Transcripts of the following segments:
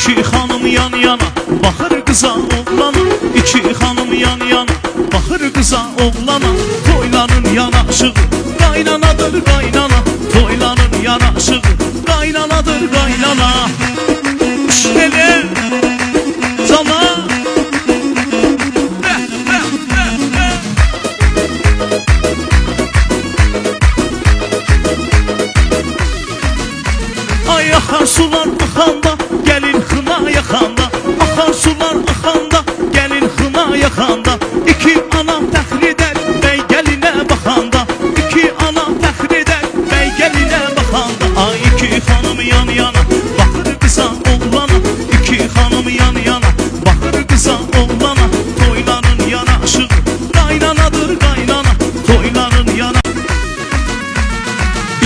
İki hanım yan yana bakır kıza oğlana. İki hanım yan yana bakır kıza oğlana. Toyların yanaşığı qaynanadır qaynana. Toyların yanaşığı qaynanadır qaynana. Şöyle zala ay axar sular axanda gelin xına yaxanda. Axar sular axanda gelin xına yaxanda. İki anam təxir edər bəy gəlinə baxanda. İki anam təxir edər bəy gəlinə baxanda. Ay iki xanım yan yana baxır qıza oğlana. İki xanım yan yana baxır qıza oğlana. Toyların yanaşığı qaynanadır qaynana. Toyların yana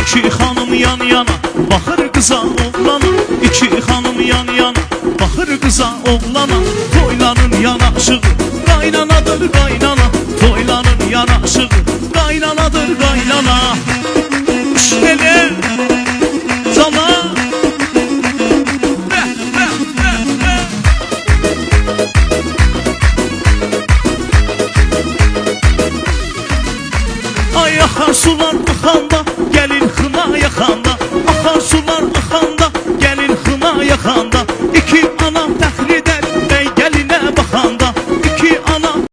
İki hanım yan yana bakır kıza oğlana. İki hanım yan yana bakır kıza oğlana. Toyların yanaşığı qaynanadır qaynana. Toyların yanaşığı qaynanadır qaynana. Şöyle zala